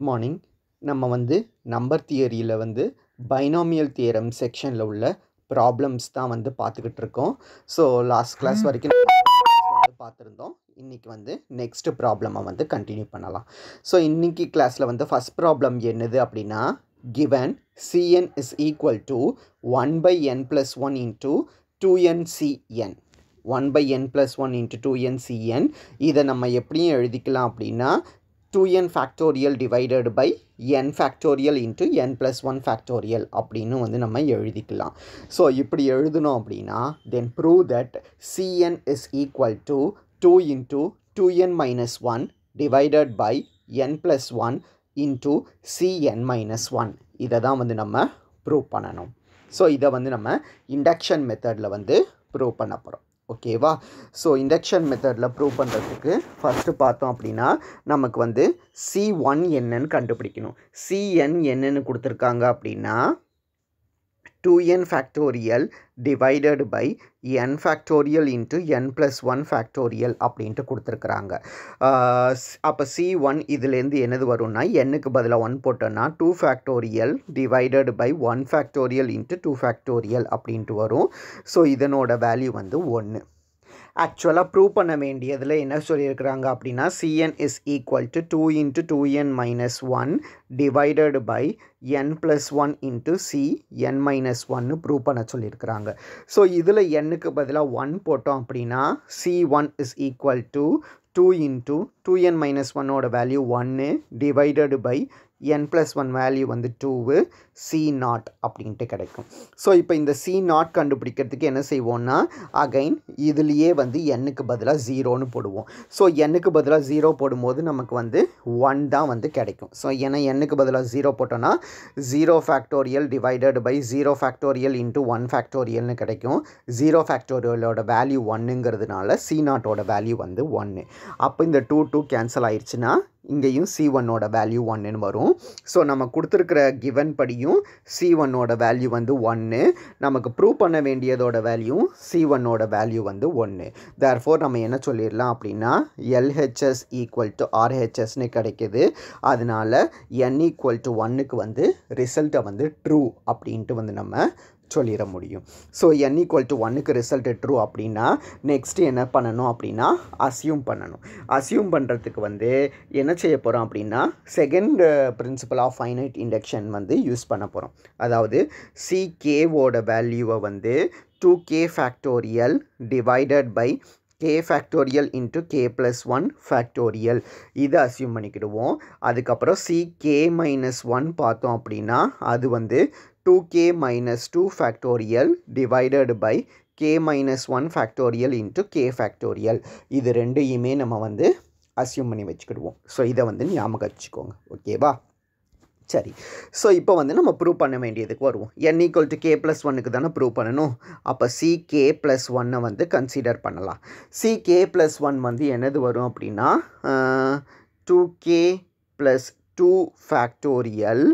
Morning நம்ம number தியரியில் binomial theorem செக்ஷனில் உள்ள ப்ராப்ளம்ஸ் தான் பார்த்துக்கிட்டு இருக்கோம். ஸோ லாஸ்ட் கிளாஸ் வரைக்கும் பார்த்துருந்தோம். இன்றைக்கி நெக்ஸ்ட் ப்ராப்ளமை கண்டினியூ பண்ணலாம். ஸோ இன்றைக்கி கிளாஸில் ஃபஸ்ட் ப்ராப்ளம் என்னது அப்படின்னா, given Cn is equal to 1 by n plus 1 into 2ncn 1 by n plus 1 into 2ncn இதை நம்ம எப்படியும் எழுதிக்கலாம் அப்படின்னா 2n factorial divided by n factorial into n plus 1 factorial அப்படின்னு நம்ம எழுதிக்கலாம். ஸோ இப்படி எழுதணும் அப்படின்னா then prove that Cn is equal to 2 into 2n minus 1 divided by n plus 1 into Cn minus 1 இதை தான் நம்ம ப்ரூவ் பண்ணணும். ஸோ இதை நம்ம இண்டக்ஷன் மெத்தடில் ப்ரூவ் பண்ண போகிறோம். ஓகேவா? ஸோ இண்டக்ஷன் மெத்தடில் ப்ரூவ் பண்ணுறதுக்கு ஃபஸ்ட்டு பார்த்தோம் அப்படின்னா நமக்கு C1 என்னன்னு கண்டுபிடிக்கணும். Cn என்னன்னு கொடுத்துருக்காங்க அப்படின்னா 2n factorial divided by n factorial into n plus 1 factorial அப்படின்ட்டு கொடுத்துருக்குறாங்க. அப்போ C1 இதுலேருந்து என்னது வரும்னா nக்கு பதிலாக 1 போட்டோன்னா 2 factorial divided by 1 factorial into 2 factorial அப்படின்ட்டு வரும். ஸோ இதனோட வேல்யூ 1. ஆக்சுவலாக ப்ரூவ் பண்ண வேண்டியதில் என்ன சொல்லியிருக்கிறாங்க அப்படின்னா Cn is equal to 2 into 2n minus 1 divided by n plus 1 into Cn minus 1 prove பண்ண சொல்லியிருக்கிறாங்க. ஸோ இதில் nக்கு பதிலாக 1 போட்டோம் அப்படின்னா C1 is equal to 2 into 2n minus 1ஓட value 1 divided by n plus 1 value 2 C0 அப்படின்ட்டு கிடைக்கும். ஸோ இப்போ இந்த C0 கண்டுபிடிக்கிறதுக்கு என்ன செய்வோம்னா அகைன் இதுலேயே nக்கு பதிலாக 0ன்னு போடுவோம். ஸோ nக்கு பதிலாக 0 போடும்போது நமக்கு 1 தான் கிடைக்கும். ஸோ ஏன்னா nக்கு பதிலாக 0 போட்டோன்னா 0 factorial divided by 0 factorial into 1 ஃபேக்டோரியல்னு கிடைக்கும். 0 ஃபேக்டோரியலோட வேல்யூ 1ங்கிறதுனால C0ஓட வேல்யூ 1. அப்போ இந்த 2 கேன்சல் ஆயிடுச்சுன்னா இங்கேயும் C1ஓட வேல்யூ 1ன்னு வரும். ஸோ நம்ம கொடுத்துருக்கிற கிவன் படியும் C1ஓட வேல்யூ 1. நமக்கு ப்ரூவ் பண்ண வேண்டியதோட வேல்யூ C1ஓட வேல்யூ 1. தேர்ஃபோர் நம்ம என்ன சொல்லிடலாம் அப்படின்னா LHS ஈக்குவல் டு RHSன்னு கிடைக்கிது. அதனால n ஈக்குவல் டு 1க்கு ரிசல்ட்டை ட்ரூ அப்படின்ட்டு நம்ம சொல்லிட முடியும். ஸோ n ஈக்குவல் டு 1க்கு ரிசல்ட் ட்ரூ அப்படின்னா நெக்ஸ்ட்டு என்ன பண்ணணும் அப்படின்னா அஸ்யூம் பண்ணணும். அஸ்யூம் பண்ணுறதுக்கு என்ன செய்ய போகிறோம் அப்படின்னா second principle of finite induction use பண்ண போகிறோம். அதாவது CKவோட வேல்யூவை 2k factorial divided by k factorial into k plus 1 factorial இதை அஸ்யூம் பண்ணிக்கிடுவோம். அதுக்கப்புறம் CK மைனஸ் 1 பார்த்தோம் அப்படின்னா அது 2k minus 2 factorial divided by k minus 1 factorial into k factorial இது ரெண்டையுமே நம்ம அஸ்யூம் பண்ணி வச்சுக்கிடுவோம். ஸோ இதை ஞாபகம் வச்சுக்கோங்க. ஓகேவா? சரி. ஸோ இப்போ நம்ம ப்ரூவ் பண்ண வேண்டியதுக்கு வருவோம். n equal to k plus 1க்கு தானே ப்ரூவ் பண்ணணும். அப்போ CK ப்ளஸ் 1 கன்சிடர் பண்ணலாம். CK ப்ளஸ் 1 என்னது வரும் அப்படின்னா 2k plus 2 factorial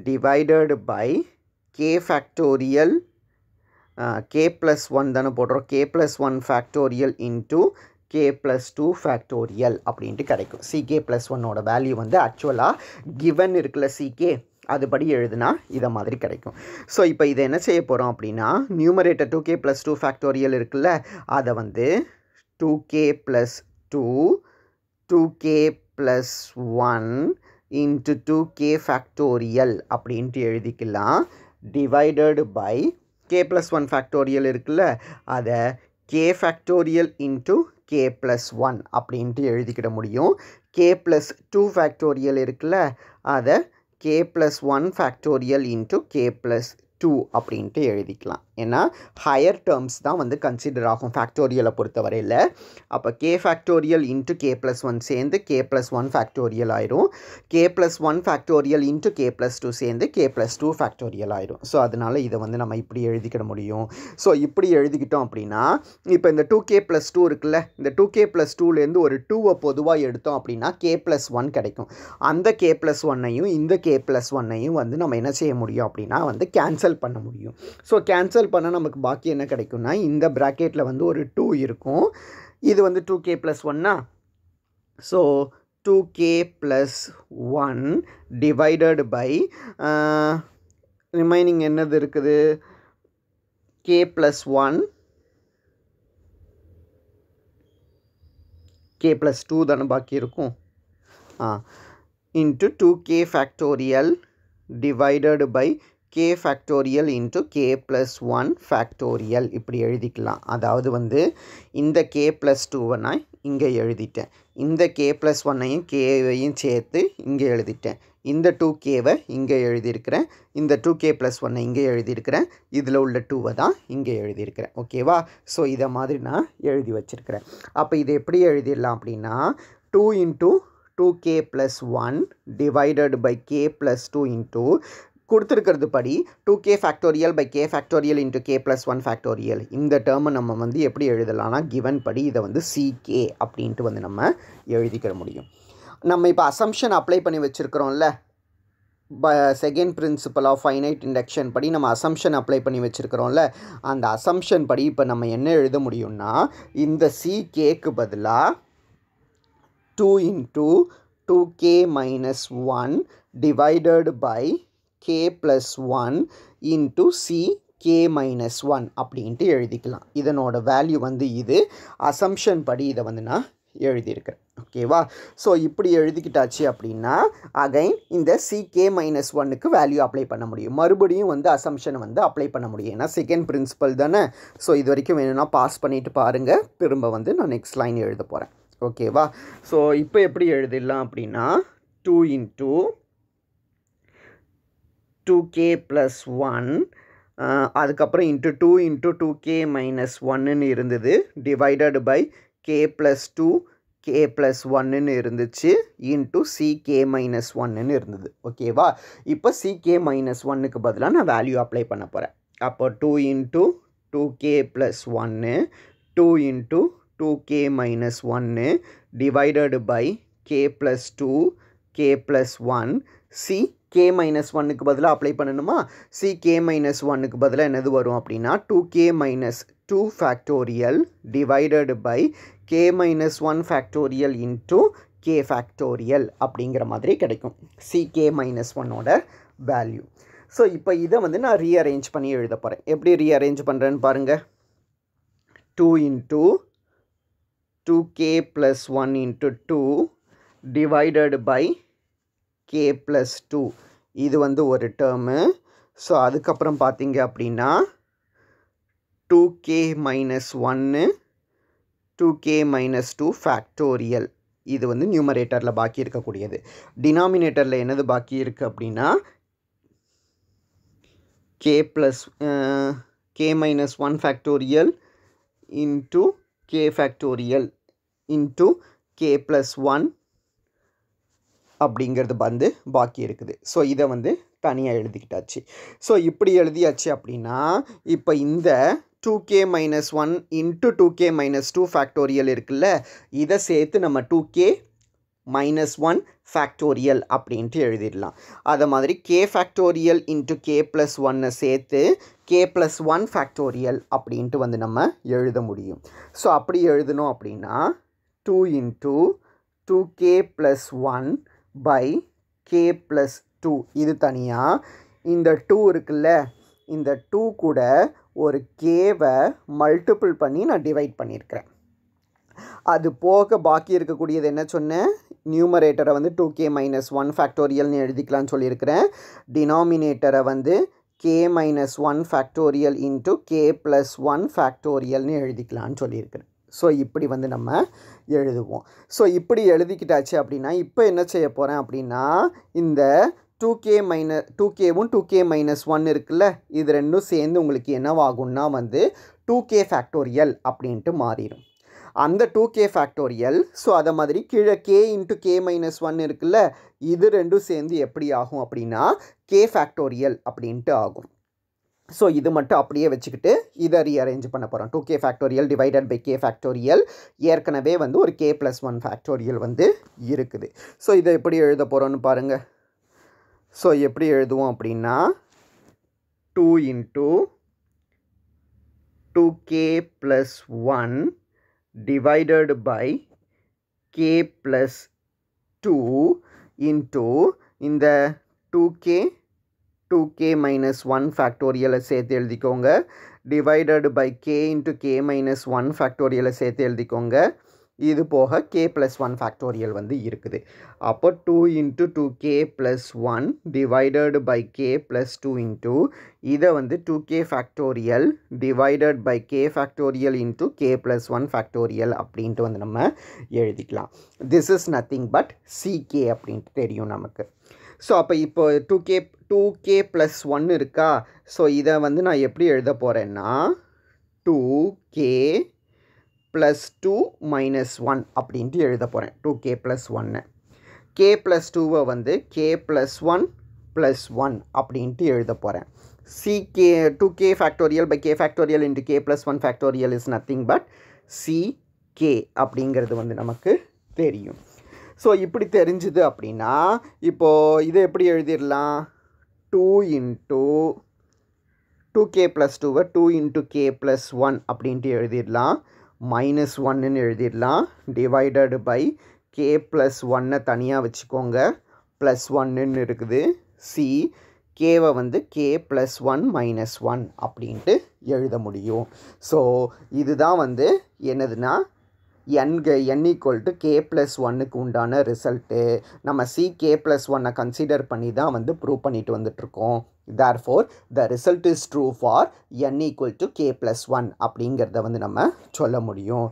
divided by k factorial k plus 1 தானே போடுறோம். k plus 1 factorial into k plus 2 factorial அப்படின்ட்டு கிடைக்கும். CK plus 1ஓட வேல்யூ ஆக்சுவலாக கிவன் இருக்குல்ல CK அதுபடி எழுதுனா இதை மாதிரி கிடைக்கும். ஸோ இப்போ இதை என்ன செய்ய போகிறோம் அப்படின்னா நியூமரேட்டர் 2k plus 2 factorial இருக்குல்ல அதை 2k plus 2 2k plus 1 into 2k factorial அப்படின்ட்டு எழுதிக்கலாம். Divided by k plus 1 factorial இருக்குல்ல அதை k factorial into k plus 1 அப்படின்ட்டு எழுதிக்கிட முடியும். k plus 2 factorial இருக்குல்ல அதை k plus 1 factorial into k plus 2 அப்படின்ட்டு எழுதிக்கலாம். ஏன்னா ஹையர் டேர்ம்ஸ் தான் கன்சிடர் ஆகும் ஃபேக்டோரியலை பொறுத்தவரையில். அப்போ k factorial into k plus 1 சேர்ந்து k ப்ளஸ் 1 ஃபேக்டோரியல் ஆயிரும். k plus 1 factorial into k plus 2 சேர்ந்து k ப்ளஸ் 2 ஃபேக்டோரியல் ஆயிரும். ஸோ அதனால் இதை நம்ம இப்படி எழுதிக்கிட முடியும். ஸோ இப்படி எழுதிக்கிட்டோம் அப்படின்னா இப்போ இந்த 2k ப்ளஸ் 2 இருக்குல்ல இந்த 2k ப்ளஸ் 2லேருந்து ஒரு 2வை பொதுவாக எடுத்தோம் அப்படின்னா k ப்ளஸ் 1 கிடைக்கும். அந்த k ப்ளஸ் 1ஐயும் இந்த k ப்ளஸ் 1ஐயும் நம்ம என்ன செய்ய முடியும் அப்படின்னா கேன்சல் பண்ண முடியும். ஸோ கேன்சல் பண்ண நமக்கு பாக்கி என்ன கிடைக்கும்னா இந்த பிராக்கெட்டில் ஒரு 2 இருக்கும். இது 2k plus 1 so 2k plus 1 divided by remaining என்னது இருக்குது k plus 1 k plus 2 தானே பாக்கி இருக்கும் into 2k factorial divided by k factorial into k plus 1 factorial இப்படி எழுதிக்கலாம் அதாவது வந்து இந்த k plus 2 நான் இங்கே எழுதிட்டேன் இந்த k plus 1ஐயும் k வையும் சேர்த்து இங்கே எழுதிட்டேன் இந்த 2kவை இங்கே எழுதியிருக்கிறேன் இந்த 2k plus 1ஐ இங்கே எழுதியிருக்கிறேன் இதில் உள்ள 2வை தான் இங்கே எழுதியிருக்கிறேன் ஓகேவா ஸோ இதை மாதிரி நான் எழுதி வச்சிருக்கிறேன் அப்போ இதை எப்படி எழுதிடலாம் அப்படின்னா 2 into 2k plus 1 divided by k plus 2 into கொடுத்துருக்கிறது படி 2k factorial by k factorial into k plus 1 factorial இந்த டேர்மை நம்ம வந்து எப்படி எழுதலாம்னா given படி இதை வந்து ck அப்படின்ட்டு வந்து நம்ம எழுதிக்கிற முடியும் நம்ம இப்போ அசம்ஷன் அப்ளை பண்ணி வச்சுருக்கிறோம்ல second principle of finite induction படி நம்ம அசம்ஷன் அப்ளை பண்ணி வச்சுருக்கிறோம்ல அந்த அசம்ஷன் படி இப்போ நம்ம என்ன எழுத முடியும்னா இந்த ck பதிலாக 2 into 2k minus 1 divided by k plus 1 into c k minus 1 அப்படின்ட்டு எழுதிக்கலாம் இதனோட வேல்யூ வந்து இது அசம்ஷன் படி இதை வந்து நான் எழுதியிருக்கிறேன் ஓகேவா ஸோ இப்படி எழுதிக்கிட்டாச்சு அப்படின்னா அகைன் இந்த ck மைனஸ் 1க்கு வேல்யூ அப்ளை பண்ண முடியும் மறுபடியும் வந்து அசம்ஷனை வந்து அப்ளை பண்ண முடியும் ஏன்னா செகண்ட் பிரின்சிபல் தானே ஸோ இது வரைக்கும் வேணும்னா பாஸ் பண்ணிவிட்டு பாருங்கள் திரும்ப வந்து நான் நெக்ஸ்ட் லைன் எழுத போகிறேன் ஓகேவா ஸோ இப்போ எப்படி எழுதிடலாம் அப்படின்னா 2 into 2k plus 1 அதுக்கப்புறம் into 2 into 2k minus 1ன்னு இருந்தது divided by k plus 2 k plus 1ன்னு இருந்துச்சு into ck minus 1ன்னு இருந்தது ஓகேவா இப்போ ck minus 1க்கு பதிலாக நான் வேல்யூ அப்ளை பண்ண போகிறேன் அப்போ 2 into 2k plus 1 2 into 2k minus 1 divided by k plus 2 k plus 1 c k minus 1க்கு பதிலாக அப்ளை பண்ணணுமா c k minus 1க்கு பதிலாக என்னது வரும் அப்படின்னா 2k minus 2 factorial divided by k minus 1 factorial into k factorial அப்படிங்கிற மாதிரி கிடைக்கும் c k minus 1ஓட வேல்யூ ஸோ இப்போ இதை வந்து நான் ரீஅரேஞ்ச் பண்ணி எழுத போகிறேன் எப்படி ரீஅரேஞ்ச் பண்ணுறேன்னு பாருங்கள் 2 into 2k plus 1 into 2 divided by k plus 2 இது வந்து ஒரு டேர்மு ஸோ அதுக்கப்புறம் பார்த்தீங்க அப்படின்னா 2k minus 1 2k minus 2 factorial இது வந்து நியூமரேட்டரில் பாக்கி இருக்கக்கூடியது டினாமினேட்டரில் என்னது பாக்கி இருக்குது அப்படின்னா k plus k minus 1 factorial into k factorial into k plus 1 அப்படிங்கிறது வந்து பாக்கி இருக்குது ஸோ இதை வந்து தனியாக எழுதிக்கிட்டாச்சு ஸோ இப்படி எழுதியாச்சு அப்படின்னா இப்போ இந்த 2k minus 1 into 2k minus 2 factorial இருக்குல்ல இதை சேர்த்து நம்ம 2k minus 1 factorial அப்படின்ட்டு எழுதிடலாம் அதை மாதிரி k factorial into k plus 1 சேர்த்து k plus 1 factorial அப்படின்ட்டு வந்து நம்ம எழுத முடியும் ஸோ அப்படி எழுதணும் அப்படின்னா 2 into 2k plus 1 by k plus 2 இது தனியாக இந்த 2 இருக்குல்ல இந்த 2 கூட ஒரு kவை மல்டிபிள் பண்ணி நான் டிவைட் பண்ணியிருக்கிறேன் அது போக பாக்கி இருக்கக்கூடியது என்ன சொன்னேன் நியூமரேட்டரை வந்து 2k minus 1 factorialனு எழுதிக்கலாம்னு சொல்லியிருக்கிறேன் டினாமினேட்டரை வந்து k minus 1 factorial into k plus 1 factorialனு எழுதிக்கலாம்னு சொல்லியிருக்கிறேன் ஸோ இப்படி வந்து நம்ம எழுதுவோம் ஸோ இப்படி எழுதிக்கிட்டாச்சு அப்படின்னா இப்போ என்ன செய்ய போகிறேன் அப்படின்னா இந்த 2kவும் 2k minus 1 இருக்குல்ல இது ரெண்டும் சேர்ந்து உங்களுக்கு என்னவாகும்னா வந்து 2k factorial அப்படின்ட்டு மாறிடும் அந்த 2k factorial ஸோ அதை மாதிரி கீழே k into k minus 1 இருக்குல்ல இது ரெண்டும் சேர்ந்து எப்படி ஆகும் அப்படின்னா k factorial அப்படின்ட்டு ஆகும் ஸோ இது மட்டும் அப்படியே வச்சுக்கிட்டு இதை ரீஅரேஞ்ச் பண்ண போகிறோம் 2k factorial divided by k factorial ஏற்கனவே வந்து ஒரு k plus 1 factorial வந்து இருக்குது ஸோ இதை எப்படி எழுத போகிறோன்னு பாருங்கள் ஸோ எப்படி எழுதுவோம் அப்படின்னா 2 into 2k plus 1 divided by k plus 2 into இந்த 2k minus 1 factorial சேர்த்து எழுதிக்கோங்க divided by k into k minus 1 factorial சேர்த்து எழுதிக்கோங்க இது போக k plus 1 factorial வந்து இருக்குது அப்போ 2 into 2k plus 1 divided by k plus 2 into இதை வந்து 2k factorial divided by k factorial into k plus 1 factorial அப்படின்ட்டு வந்து நம்ம எழுதிக்கலாம் this is nothing but ck அப்படின்ட்டு தெரியும் நமக்கு ஸோ அப்போ இப்போ 2k plus 1 இருக்கா ஸோ இதை வந்து நான் எப்படி எழுத போகிறேன்னா 2k plus 2 minus 1 அப்படின்ட்டு எழுத போகிறேன் 2k plus 1 k plus 2 வந்து k plus 1 plus 1 அப்படின்ட்டு எழுத போகிறேன் ck 2k factorial by k factorial into k plus 1 factorial is nothing but ck அப்படிங்கிறது வந்து நமக்கு தெரியும் ஸோ இப்படி தெரிஞ்சுது அப்படின்னா இப்போது இதை எப்படி எழுதிடலாம் 2 into 2k plus 2 2 into k plus 1 அப்படின்ட்டு எழுதிடலாம் minus 1 எழுதிடலாம் divided by k plus 1 தனியாக வச்சுக்கோங்க plus 1 இருக்குது c kவை வந்து k plus 1 minus 1 அப்படின்ட்டு எழுத முடியும் ஸோ இதுதான் வந்து என்னதுன்னா n equal to k plus 1க்கு உண்டான ரிசல்ட்டு நம்ம ck plus 1 கன்சிடர் பண்ணி தான் வந்து ப்ரூவ் பண்ணிட்டு வந்துட்ருக்கோம் therefore the result is true for n equal to k plus 1 அப்படிங்கிறத வந்து நம்ம சொல்ல முடியும்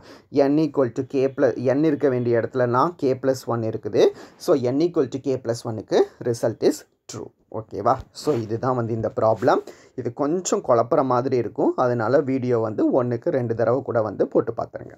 n equal to k plus n இருக்க வேண்டிய இடத்துலலாம் k plus 1 இருக்குது so n equal to k plus 1க்கு ரிசல்ட் இஸ் ட்ரூ ஓகேவா ஸோ இதுதான் வந்து இந்த ப்ராப்ளம் இது கொஞ்சம் குழப்புற மாதிரி இருக்கும் அதனால வீடியோ வந்து 1க்கு 2 தடவை கூட வந்து போட்டு பார்த்துருங்க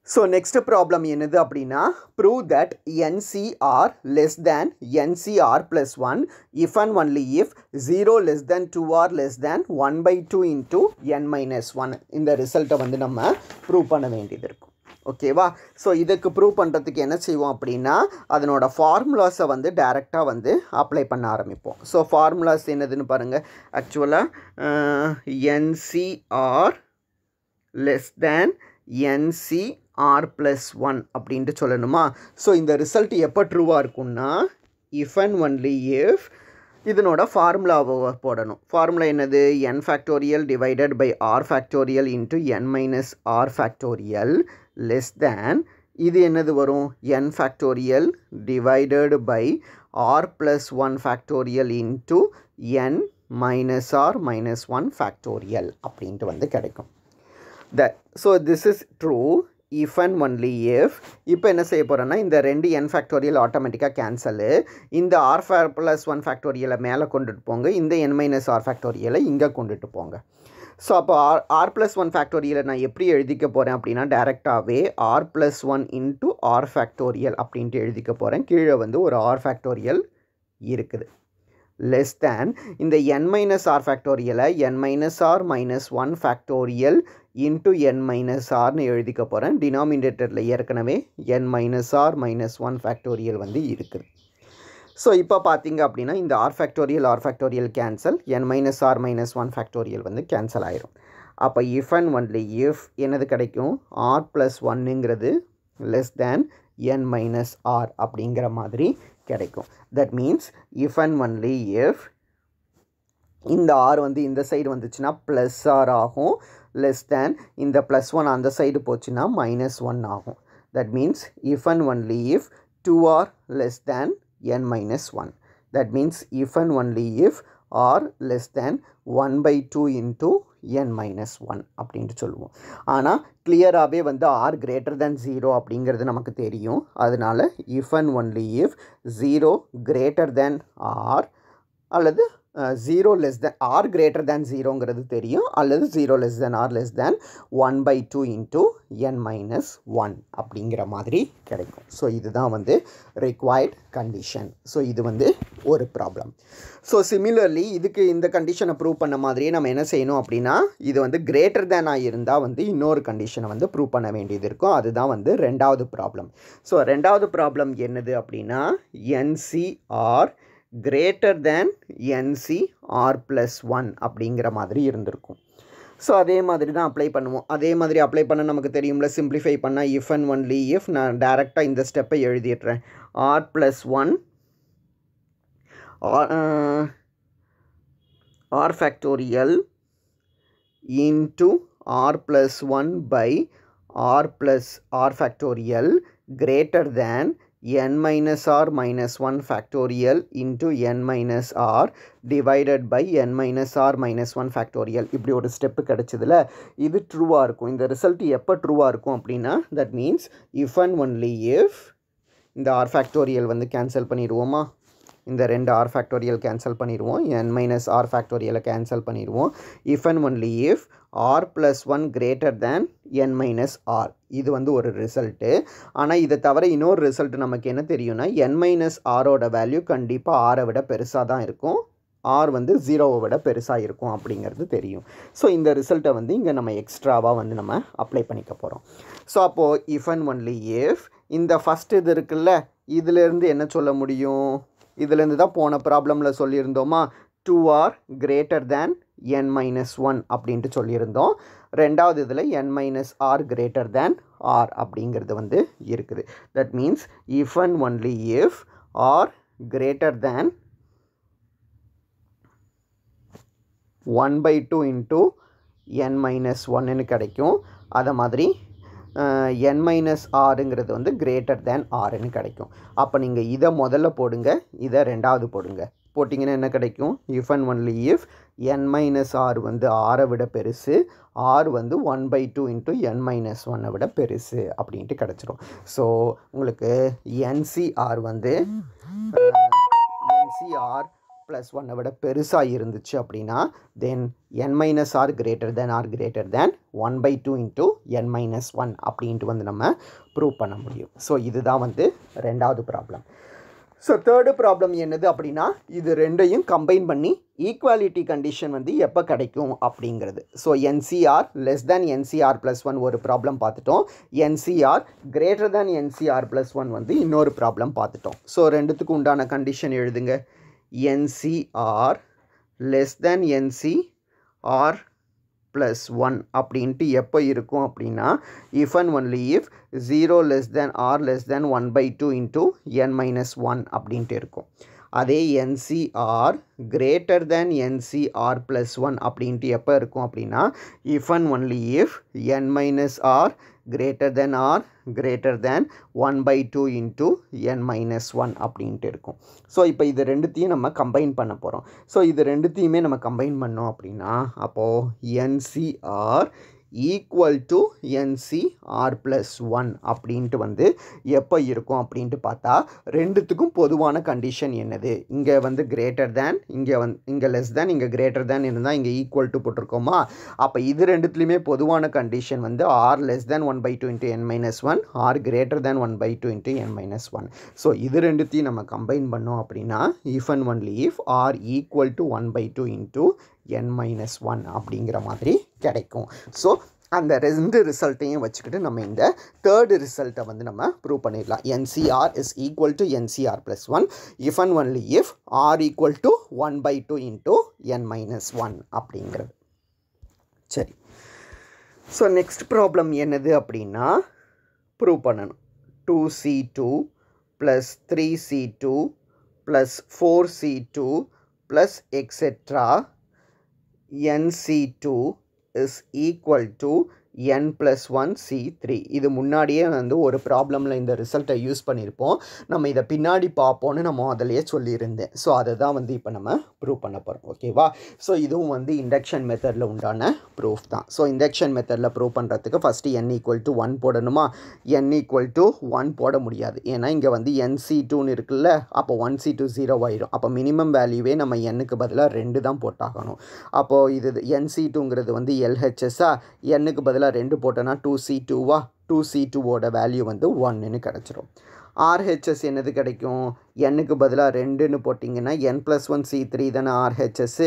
So next problem என்னது அப்படின்னா prove that NCR less than NCR plus 1 if and only if 0 less than 2R less than 1 by 2 into n minus 1 இந்த ரிசல்ட்டை வந்து நம்ம ப்ரூவ் பண்ண வேண்டியது இருக்கும் ஓகேவா ஸோ இதுக்கு ப்ரூவ் பண்ணுறதுக்கு என்ன செய்வோம் அப்படின்னா அதனோட ஃபார்முலாஸை வந்து டைரெக்டாக வந்து அப்ளை பண்ண ஆரம்பிப்போம் ஸோ ஃபார்முலாஸ் என்னதுன்னு பாருங்கள் ஆக்சுவலாக NCR less than NCR plus 1 அப்படின்ட்டு சொல்லணுமா ஸோ இந்த ரிசல்ட் எப்போ ட்ரூவாக இருக்கும்னா if and only if இதனோட ஃபார்முலாவை போடணும் ஃபார்முலா என்னது n factorial divided by r factorial into n minus r factorial less than இது என்னது வரும் n factorial divided by r plus 1 factorial into n minus r minus 1 factorial அப்படின்ட்டு வந்து கிடைக்கும் so this is true if and only if இப்போ என்ன செய்ய போகிறோன்னா இந்த ரெண்டு n factorial ஆட்டோமேட்டிக்காக கேன்சலு இந்த r plus 1 factorial மேலே கொண்டுட்டு போங்க இந்த n minus r factorial இங்கே கொண்டுட்டு போங்க ஸோ அப்போ r plus 1 factorial நான் எப்படி எழுதிக்க போகிறேன் அப்படின்னா டேரெக்டாகவே r plus 1 into r factorial அப்படின்ட்டு எழுதிக்க போகிறேன் கீழே வந்து ஒரு r factorial இருக்குது less than இந்த n minus r factorial n minus r minus 1 factorial into n minus r னு எழுதிக்க போகிறேன் டினாமினேட்டரில் ஏற்கனவே n minus r minus 1 factorial வந்து இருக்குது ஸோ இப்போ பார்த்தீங்க அப்படின்னா இந்த r factorial cancel n minus r minus 1 factorial வந்து கேன்சல் ஆயிரும் அப்போ if and only if என்னது கிடைக்கும் r plus 1ங்கிறது less than n minus r அப்படிங்கிற மாதிரி கிடைக்கும் that means if and only if இந்த r வந்து இந்த சைடு வந்துச்சுன்னா ப்ளஸ் ஆர் ஆகும் லெஸ் தேன் இந்த ப்ளஸ் 1 அந்த சைடு போச்சுன்னா மைனஸ் 1 ஆகும் that means if and only if 2r less than n minus 1 that means if and only if r less than 1 by 2 into n minus 1 அப்படின்ட்டு சொல்லுவோம் ஆனால் கிளியராகவே வந்து r greater than 0 அப்படிங்கிறது நமக்கு தெரியும் அதனால் if and only if 0 greater than r அல்லது 0 less than r greater than 0ங்கிறது தெரியும் அல்லது 0 less than r less than 1 by 2 into n minus 1 அப்படிங்கிற மாதிரி கிடைக்கும் ஸோ இதுதான் வந்து required condition ஸோ இது வந்து ஒரு ப்ராப்ளம் ஸோ சிமிலர்லி இதுக்கு இந்த கண்டிஷனை ப்ரூவ் பண்ண மாதிரியே நம்ம என்ன செய்யணும் அப்படின்னா இது வந்து greater than இருந்தால் வந்து இன்னொரு கண்டிஷனை வந்து ப்ரூவ் பண்ண வேண்டியது இருக்கும் அதுதான் வந்து ரெண்டாவது ப்ராப்ளம் ஸோ ரெண்டாவது ப்ராப்ளம் என்னது அப்படின்னா NCR greater than NCR plus 1 அப்படிங்கிற மாதிரி இருந்திருக்கும் ஸோ அதே மாதிரி தான் அப்ளை பண்ணுவோம். அதே மாதிரி அப்ளை பண்ண நமக்கு தெரியும்ல, சிம்பிளிஃபை பண்ணால் இஃப் அண்ட் ஒன்லி இஃப். நான் டேரெக்டாக இந்த ஸ்டெப்பை எழுதிடுறேன். R plus one r factorial into r plus one by r factorial greater than n minus r minus 1 factorial into n minus r divided by n minus r minus 1 factorial. இப்படி ஒரு step கிடச்சதில் இது ட்ரூவாக இருக்கும். இந்த result எப்போ ட்ரூவாக இருக்கும் அப்படின்னா, that means if and only if இந்த ஆர் ஃபேக்டோரியல் வந்து கேன்சல் பண்ணிடுவோமா, இந்த ரெண்டு ஆர் ஃபேக்டோரியல் கேன்சல் பண்ணிடுவோம், n மைனஸ் ஆர் ஃபேக்டோரியலை கேன்சல் பண்ணிடுவோம். If and only if r plus one greater than n minus r. இது வந்து ஒரு ரிசல்ட்டு. ஆனால் இதை தவிர இன்னொரு ரிசல்ட் நமக்கு என்ன தெரியும்னா, n மைனஸ் ஆரோட வேல்யூ கண்டிப்பாக ஆரை விட பெருசாக தான் இருக்கும், ஆர் வந்து 0வை விட பெருசாக இருக்கும் அப்படிங்கிறது தெரியும். ஸோ இந்த ரிசல்ட்டை வந்து இங்கே நம்ம எக்ஸ்ட்ராவாக வந்து நம்ம அப்ளை பண்ணிக்க போகிறோம். ஸோ அப்போது இஃப் அண்ட் ஒன்லி இஃப் இந்த ஃபஸ்ட் இது இருக்குல்ல, இதிலேருந்து என்ன சொல்ல முடியும், இதுலேருந்து தான் போன ப்ராப்ளமில் சொல்லியிருந்தோமா, 2r greater than n minus 1 அப்படின்ட்டு சொல்லியிருந்தோம். ரெண்டாவது இதில் n minus r greater than r அப்படிங்கிறது வந்து இருக்குது. That means if and only if r greater than 1/2 into n minus 1ன்னு கிடைக்கும். அதை மாதிரி n minus rங்கிறது வந்து greater than rன்னு கிடைக்கும். அப்போ நீங்கள் இதை முதல்ல போடுங்க, இதை ரெண்டாவது போடுங்க. போட்டிங்கன்னா என்ன கிடைக்கும், if and only if n minus r வந்து ஆரை விட பெருசு, r வந்து 1/2 into n minus 1 விட பெருசு அப்படின்ட்டு கிடச்சிரும். ஸோ உங்களுக்கு NCR வந்து NCR ப்ளஸ் 1 விட பெருசாக இருந்துச்சு அப்படின்னா, தென் n minus r greater than 1/2 into n minus 1 அப்படின்ட்டு வந்து நம்ம ப்ரூவ் பண்ண முடியும். ஸோ இதுதான் வந்து ரெண்டாவது ப்ராப்ளம். ஸோ தேர்டு ப்ராப்ளம் என்னது அப்படின்னா, இது ரெண்டையும் கம்பைன் பண்ணி ஈக்குவாலிட்டி கண்டிஷன் வந்து எப்போ கிடைக்கும் அப்படிங்கிறது. So NCR less than NCR plus 1 ஒரு ப்ராப்ளம் பார்த்துட்டோம், NCR greater than NCR plus 1 வந்து இன்னொரு ப்ராப்ளம் பார்த்துட்டோம். ஸோ ரெண்டுத்துக்கு உண்டான கண்டிஷன் எழுதுங்க. NCR less than NCR plus 1 அப்படின்ட்டு எப்போ இருக்கும் அப்படின்னா, if and only if 0 less than r less than 1/2 into n minus 1 அப்படின்ட்டு இருக்கும். அதே NCR greater than NCR plus 1 அப்படின்ட்டு எப்போ இருக்கும் அப்படின்னா, if and only if n minus r greater than r greater than 1/2 into n minus 1 அப்படின்ட்டு இருக்கும். So இப்போ இது ரெண்டுத்தையும் நம்ம கம்பைன் பண்ண போகிறோம். ஸோ இது ரெண்டுத்தையுமே நம்ம கம்பைன் பண்ணோம் அப்படின்னா, அப்போது NCR equal to NCR plus 1 அப்படின்ட்டு வந்து எப்போ இருக்கும் அப்படின்ட்டு பார்த்தா, ரெண்டுத்துக்கும் பொதுவான கண்டிஷன் என்னது, இங்கே வந்து கிரேட்டர் தேன், இங்கே லெஸ் தேன், இங்கே கிரேட்டர் தேன் இருந்தால் இங்கே ஈக்குவல் டு போட்டிருக்கோமா. அப்போ இது ரெண்டுத்துலேயுமே பொதுவான கண்டிஷன் வந்து r less than 1/2 into n minus 1, r greater than 1/2 into n minus 1. So இது ரெண்டுத்தையும் நம்ம கம்பைன் பண்ணோம் அப்படின்னா, if and only if r equal to 1/2 into n minus 1 அப்படிங்கிற மாதிரி கிடைக்கும். ஸோ அந்த ரெண்டு ரிசல்ட்டையும் வச்சுக்கிட்டு நம்ம இந்த தேர்டு ரிசல்ட்டை வந்து நம்ம ப்ரூவ் பண்ணிடலாம். NCR is equal to NCR plus 1 if and only if r equal to 1/2 into n minus 1 அப்படிங்கிறது. சரி, ஸோ நெக்ஸ்ட் ப்ராப்ளம் என்னது அப்படின்னா, ப்ரூவ் பண்ணணும். 2C2 plus 3C2 plus 4C2 plus etcetera NC2 is equal to n plus 1 C3. இது முன்னாடியே வந்து ஒரு ப்ராப்ளமில் இந்த ரிசல்ட்டை யூஸ் பண்ணியிருப்போம். நம்ம இதை பின்னாடி பார்ப்போன்னு நம்ம அதிலேயே சொல்லியிருந்தேன். ஸோ அதை தான் வந்து இப்போ நம்ம ப்ரூவ் பண்ண போகிறோம். ஓகேவா. ஸோ இதுவும் வந்து இண்டக்ஷன் மெத்தடில் உண்டான ப்ரூஃப் தான். ஸோ இண்டக்ஷன் மெத்தடில் ப்ரூவ் பண்ணுறதுக்கு ஃபஸ்ட்டு n ஈக்குவல் டு 1 போடணுமா. n ஈக்குவல் டு 1 போட முடியாது, ஏன்னா இங்கே வந்து NC2ன்னு இருக்குல்ல, அப்போ 1C2 0 ஆயிடும். அப்போ மினிமம் வேல்யூவே நம்ம n-க்கு பதிலாக 2 தான் போட்டாகணும். அப்போது இது NC2ங்கிறது வந்து LHSஆ, n-க்கு பதிலாக 2 போட்டோன்னா 2C2வா, 2C2ஓட வேல்யூ வந்து 1ன்னு கிடச்சிரும். RHS என்னது கிடைக்கும், n-க்கு பதிலாக 2ன்னு போட்டிங்கன்னா n + 1 C3 தானே RHS.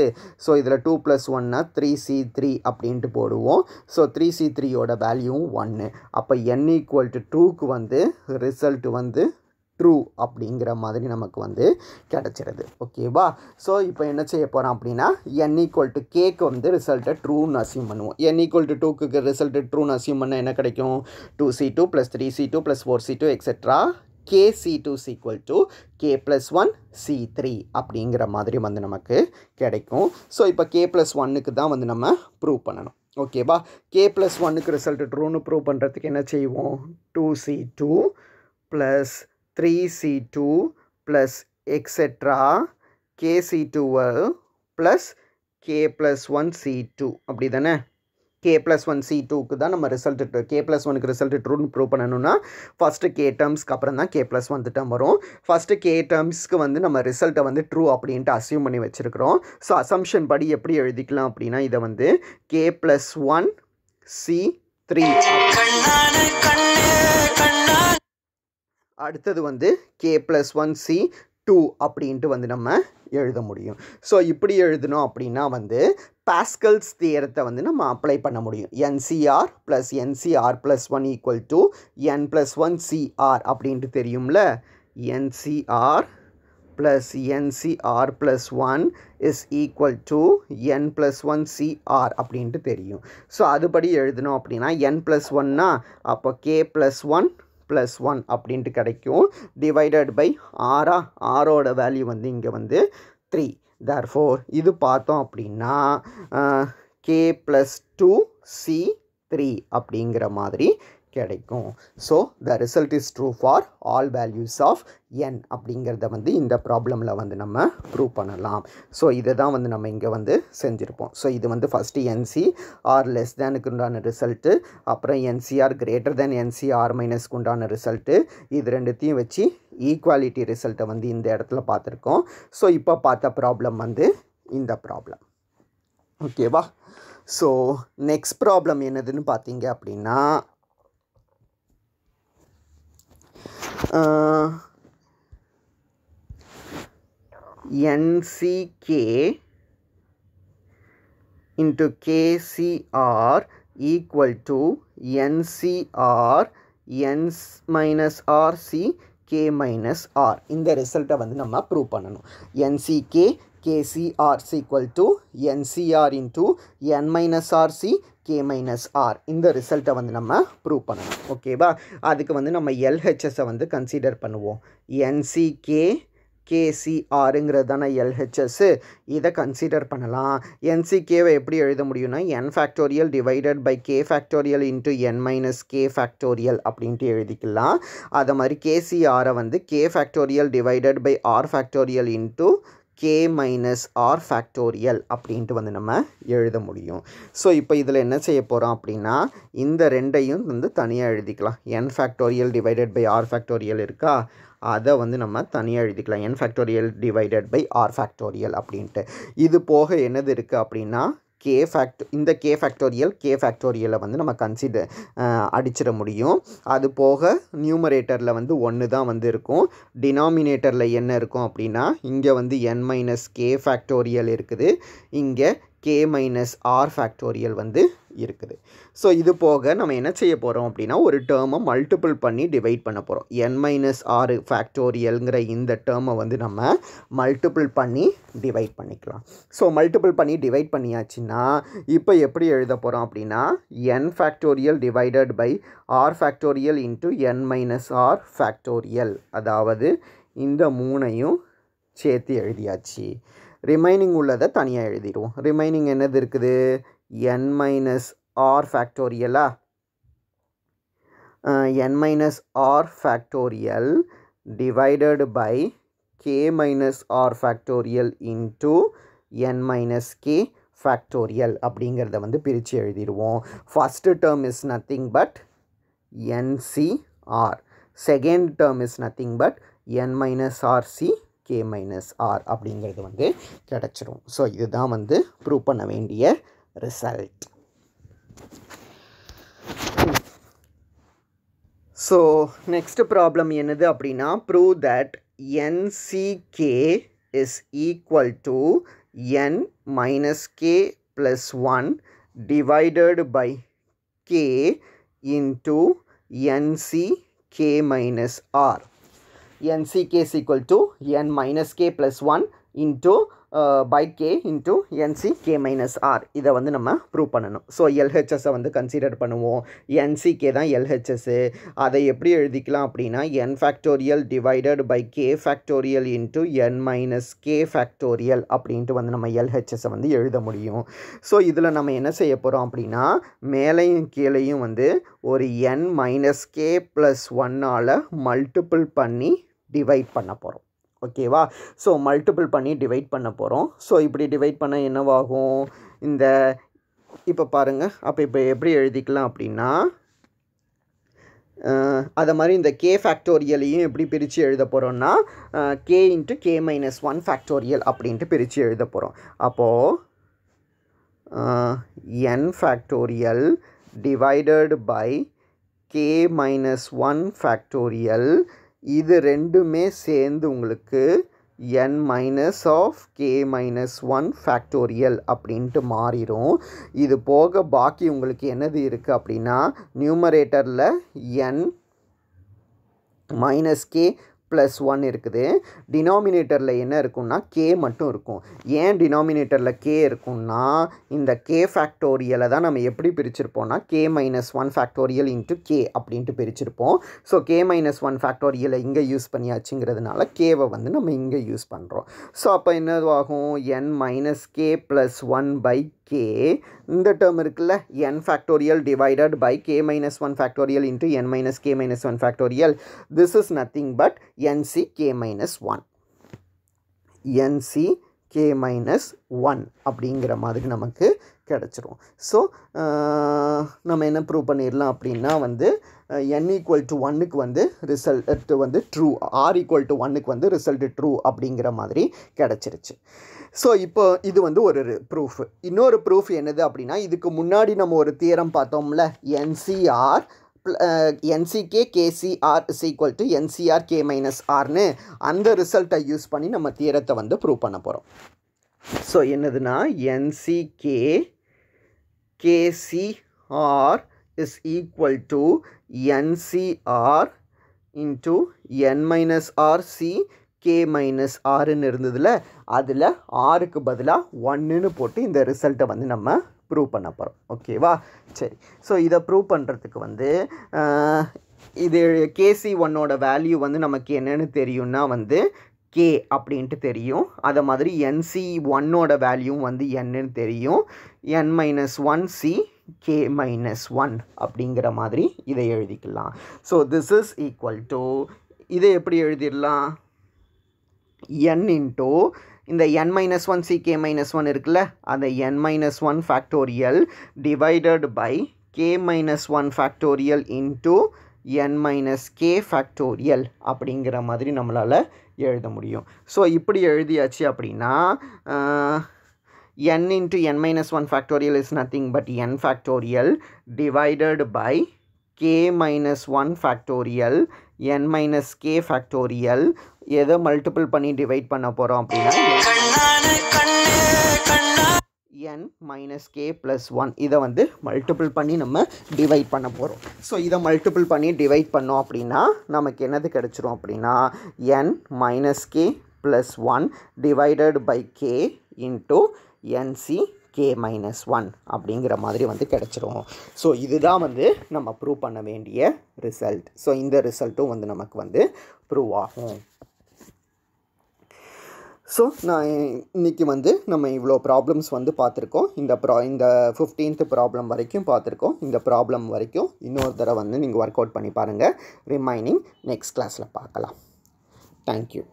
ஸோ இதில் 2 + 1னா 3C3 அப்படின்ட்டு போடுவோம். ஸோ 3C3ஓட வேல்யூவும் 1. அப்போ n ஈக்குவல் டு 2க்கு வந்து ரிசல்ட் வந்து ட்ரூ அப்படிங்கிற மாதிரி நமக்கு வந்து கிடச்சிருது. ஓகேவா? ஸோ இப்போ என்ன செய்ய போகிறோம் அப்படின்னா n = kக்கு வந்து ரிசல்ட்டை ட்ரூன்னு அசியூம் பண்ணுவோம். n = 2க்கு ரிசல்ட்டு ட்ரூன்னு அசியூம் பண்ணால் என்ன கிடைக்கும்? 2c2 + 3c2 + 4c2 etcetera kc2 = k + 1 c3 அப்படிங்கிற மாதிரி வந்து நமக்கு கிடைக்கும். ஸோ இப்போ k + 1க்கு தான் வந்து நம்ம ப்ரூவ் பண்ணணும். ஓகேவா? k + 1க்கு ரிசல்ட் ட்ரூன்னு ப்ரூவ் பண்ணுறதுக்கு என்ன செய்வோம்? 2c2 + 3c2 + etcetera kc2 + k + 1 c2 அப்படி தானே? k + 1 c2க்கு தான் நம்ம ரிசல்ட் k + 1க்கு ரிசல்ட் ட்ரூன்னு ப்ரூவ் பண்ணணும்னா ஃபஸ்ட்டு k டேர்ம்ஸ்க்கு அப்புறம் தான் k + 1 டேர்ம் வரும். ஃபஸ்ட்டு k டேர்ம்ஸ்க்கு வந்து நம்ம ரிசல்ட்டை வந்து ட்ரூ அப்படின்ட்டு அசியூம் பண்ணி வச்சுருக்கிறோம். ஸோ அசம்ஷன் படி எப்படி எழுதிக்கலாம் அப்படின்னா இதை வந்து k + 1 c3 அடுத்தது வந்து k + 1 c2 அப்படின்ட்டு வந்து நம்ம எழுத முடியும். ஸோ இப்படி எழுதணும் அப்படின்னா வந்து பாஸ்கல்ஸ் தியரத்தை வந்து நம்ம அப்ளை பண்ண முடியும். NCR + NCR + 1 = n + 1 CR அப்படின்ட்டு தெரியும்ல. NCR + NCR + 1 = n + 1 CR அப்படின்ட்டு தெரியும். ஸோ அதுபடி எழுதணும் அப்படின்னா n + 1னா அப்போ k + 1 + 1 அப்படின்ட்டு கிடைக்கும். டிவைடட் பை ஆரோட வேல்யூ வந்து இங்கே வந்து 3. therefore இது பார்த்தோம் அப்படின்னா k + 2 c3 அப்படிங்கிற மாதிரி கிடைக்கும். So the result is true for all values of n அப்படிங்கிறத வந்து இந்த ப்ராப்ளமில் வந்து நம்ம ப்ரூவ் பண்ணலாம். ஸோ இதை தான் வந்து நம்ம இங்கே வந்து செஞ்சுருப்போம். ஸோ இது வந்து ஃபஸ்ட்டு NCR லெஸ் தேனுக்கு உண்டான ரிசல்ட்டு, அப்புறம் NCR கிரேட்டர் தேன் NCR மைனஸ்க்கு உண்டான ரிசல்ட்டு. இது ரெண்டுத்தையும் வச்சு ஈக்குவாலிட்டி ரிசல்ட்டை வந்து இந்த இடத்துல பார்த்துருக்கோம். ஸோ இப்போ பார்த்த ப்ராப்ளம் வந்து இந்த ப்ராப்ளம். ஓகேவா? ஸோ நெக்ஸ்ட் ப்ராப்ளம் என்னதுன்னு பார்த்தீங்க அப்படின்னா NCK into KCR = NCR n minus RC K minus R. இந்த ரிசல்ட்டை வந்து நம்ம ப்ரூவ் பண்ணணும். NCK KCR = NCR into n minus RC K minus R. இந்த ரிசல்ட்டை வந்து நம்ம ப்ரூவ் பண்ணணும். ஓகேவா? அதுக்கு வந்து நம்ம LHSஸை வந்து கன்சிடர் பண்ணுவோம். NCK KCRங்கிறது தானே LHS. இதை கன்சிடர் பண்ணலாம். NCKவை எப்படி எழுத முடியும்னா n factorial divided by k factorial into n minus k factorial அப்படின்ட்டு எழுதிக்கலாம். அதை மாதிரி KCRை வந்து k factorial divided by r factorial into k minus r factorial அப்படின்ட்டு வந்து நம்ம எழுத முடியும். ஸோ இப்போ இதில் என்ன செய்ய போகிறோம் அப்படின்னா இந்த ரெண்டையும் வந்து தனியாக எழுதிக்கலாம். n factorial divided by r factorial இருக்கா, அதை வந்து நம்ம தனியாக எழுதிக்கலாம். n factorial divided by r factorial அப்படின்ட்டு. இது போக என்னது இருக்குது அப்படின்னா இந்த k factorial வந்து நம்ம அடிச்சிட முடியும். அது போக நியூமரேட்டரில் வந்து 1 தான் வந்து இருக்கும். டினாமினேட்டரில் என்ன இருக்கும் அப்படின்னா இங்கே வந்து n minus k factorial இருக்குது, இங்கே k minus r factorial வந்து இருக்குது. ஸோ இது போக நம்ம என்ன செய்ய போகிறோம் அப்படின்னா ஒரு டேர்மை மல்டிபிள் பண்ணி டிவைட் பண்ண போகிறோம். n minus r factorialங்கிற இந்த டேர்மை வந்து நம்ம மல்டிபிள் பண்ணி டிவைட் பண்ணிக்கலாம். ஸோ மல்டிபிள் பண்ணி டிவைட் பண்ணியாச்சுன்னா இப்போ எப்படி எழுத போகிறோம் அப்படின்னா n factorial divided by r factorial into n minus r factorial. அதாவது இந்த மூணையும் சேர்த்து எழுதியாச்சு. ரிமைனிங் உள்ளதை தனியாக எழுதிடுவோம். ரிமைனிங் என்னது இருக்குது? n minus r factorial n minus r factorial divided by k minus r factorial into n minus k factorial அப்படிங்கிறத வந்து பிரித்து எழுதிடுவோம். First term is nothing but NCR, second term is nothing but n minus RC K minus R அப்படிங்கிறது வந்து கிடச்சிரும். So இதுதான் வந்து prove பண்ண வேண்டிய ரிசல்ட். ஸோ நெக்ஸ்ட் ப்ராப்ளம் என்னது அப்படின்னா prove that NCK is equal to n minus k plus 1 divided by k into NC K minus R. nck is equal to n minus k plus 1 into by k into nc k minus r. இதை வந்து நம்ம prove பண்ணணும். So எல்ஹெச்எஸை வந்து consider பண்ணுவோம். nck தான் LHS. அதை எப்படி எழுதிக்கலாம் அப்படின்னா n factorial divided by k factorial into n minus k factorial அப்படின்ட்டு வந்து நம்ம எல்ஹெச்எஸை வந்து எழுத முடியும். ஸோ இதில் நம்ம என்ன செய்ய போகிறோம் அப்படின்னா மேலையும் கீழையும் வந்து ஒரு n மைனஸ் k ப்ளஸ் 1ஆல் மல்டிபிள் பண்ணி டிவைட் பண்ண போகிறோம். ஓகேவா? ஸோ மல்டிபிள் பண்ணி டிவைட் பண்ண போகிறோம். ஸோ இப்படி டிவைட் பண்ண என்னவாகும்? இந்த இப்போ பாருங்கள், அப்போ இப்போ எப்படி எழுதிக்கலாம் அப்படின்னா அதை மாதிரி இந்த கே ஃபேக்டோரியலையும் எப்படி பிரித்து எழுத போகிறோம்னா k into k minus 1 factorial அப்படின்ட்டு பிரித்து எழுத போகிறோம். அப்போது n factorial divided by k minus 1 factorial, இது ரெண்டுமே சேர்ந்து உங்களுக்கு n minus of k minus 1 factorial அப்படின்ட்டு மாறிடும். இது போக பாக்கி உங்களுக்கு என்னது இருக்குது அப்படின்னா நியூமரேட்டரில் n மைனஸ் கே ப்ளஸ் 1 இருக்குது. டினாமினேட்டரில் என்ன இருக்குன்னா கே மட்டும் இருக்கும். ஏன் டினாமினேட்டரில் கே இருக்குன்னா இந்த கே ஃபேக்டோரியலை தான் நம்ம எப்படி பிரிச்சிருப்போம்னா k minus 1 factorial into k அப்படின்ட்டு பிரிச்சிருப்போம். ஸோ கே மைனஸ் 1 ஃபேக்டோரியலை இங்கே யூஸ் பண்ணியாச்சுங்கிறதுனால கேவை வந்து நம்ம இங்கே யூஸ் பண்ணுறோம். ஸோ அப்போ என்னவாகும்? n minus k plus 1 by k, இந்த டேர்ம் இருக்குல்ல n factorial divided by k minus 1 factorial into n minus k minus 1 factorial. This is nothing but nc k minus 1. nc k minus 1 அப்படிங்கிற மாதிரி நமக்கு கிடச்சிரும். So நம்ம என்ன prove பண்ணிடலாம் அப்படின்னா வந்து n ஈக்குவல் டு 1க்கு வந்து ரிசல்ட் வந்து ட்ரூ, r ஈக்குவல் டு 1க்கு வந்து ரிசல்ட் ட்ரூ அப்படிங்கிற மாதிரி கிடச்சிருச்சு. ஸோ இப்போ இது வந்து ஒரு ப்ரூஃப். இன்னொரு ப்ரூஃப் என்னது அப்படின்னா இதுக்கு முன்னாடி நம்ம ஒரு தியரம் பார்த்தோம்ல ncr nck kcr is equal to ncr k minus rன்னு, அந்த ரிசல்ட்டை யூஸ் பண்ணி நம்ம தியரத்தை வந்து ப்ரூவ் பண்ண போகிறோம். ஸோ என்னதுன்னா nck kcr is equal to ncr into n minus rc k minus ஆறுன்னு இருந்ததில் அதில் ஆறுக்கு பதிலாக 1ன்னு போட்டு இந்த ரிசல்ட்டை வந்து நம்ம ப்ரூவ் பண்ண போகிறோம். ஓகேவா? சரி. ஸோ இதை ப்ரூவ் பண்ணுறதுக்கு வந்து இது KC1ஓட வேல்யூ வந்து நமக்கு என்னென்னு தெரியும்னா வந்து கே அப்படின்ட்டு தெரியும். அதை மாதிரி NC1ஓட வேல்யூவும் வந்து என்னன்னு தெரியும். n minus 1 C k minus 1 அப்படிங்கிற மாதிரி இதை எழுதிக்கலாம். So this is equal to, இதை எப்படி எழுதிடலாம்? n இன்ட்டு இந்த n minus 1 C k minus 1 இருக்குல்ல, அந்த n minus 1 factorial divided by k minus 1 factorial into n minus k factorial அப்படிங்கிற மாதிரி நம்மளால் எழுத முடியும். ஸோ இப்படி எழுதியாச்சு அப்படின்னா n into n minus 1 factorial is nothing but n factorial divided by k minus 1 factorial n minus k factorial. எதை multiple பண்ணி டிவைட் பண்ண போகிறோம் அப்படின்னா n minus k plus 1 இதை வந்து மல்டிபிள் பண்ணி நம்ம டிவைட் பண்ண போகிறோம். ஸோ இதை மல்டிபிள் பண்ணி டிவைட் பண்ணோம் அப்படின்னா நமக்கு என்னது கிடச்சிரும் அப்படின்னா n minus k plus 1 divided by k into nc k minus 1 அப்படிங்கிற மாதிரி வந்து கிடச்சிரும். ஸோ இதுதான் வந்து நம்ம ப்ரூவ் பண்ண வேண்டிய ரிசல்ட். ஸோ இந்த ரிசல்ட்டும் வந்து நமக்கு வந்து ப்ரூவ் ஆகும். ஸோ நான் இன்றைக்கி வந்து நம்ம இவ்வளோ ப்ராப்ளம்ஸ் வந்து பார்த்துருக்கோம். இந்த 15th ப்ராப்ளம் வரைக்கும் பார்த்துருக்கோம். இந்த ப்ராப்ளம் வரைக்கும் இன்னொரு தடவை வந்து நீங்கள் ஒர்க் அவுட் பண்ணி பாருங்கள். ரிமைனிங் நெக்ஸ்ட் கிளாஸில் பார்க்கலாம். தேங்க்யூ.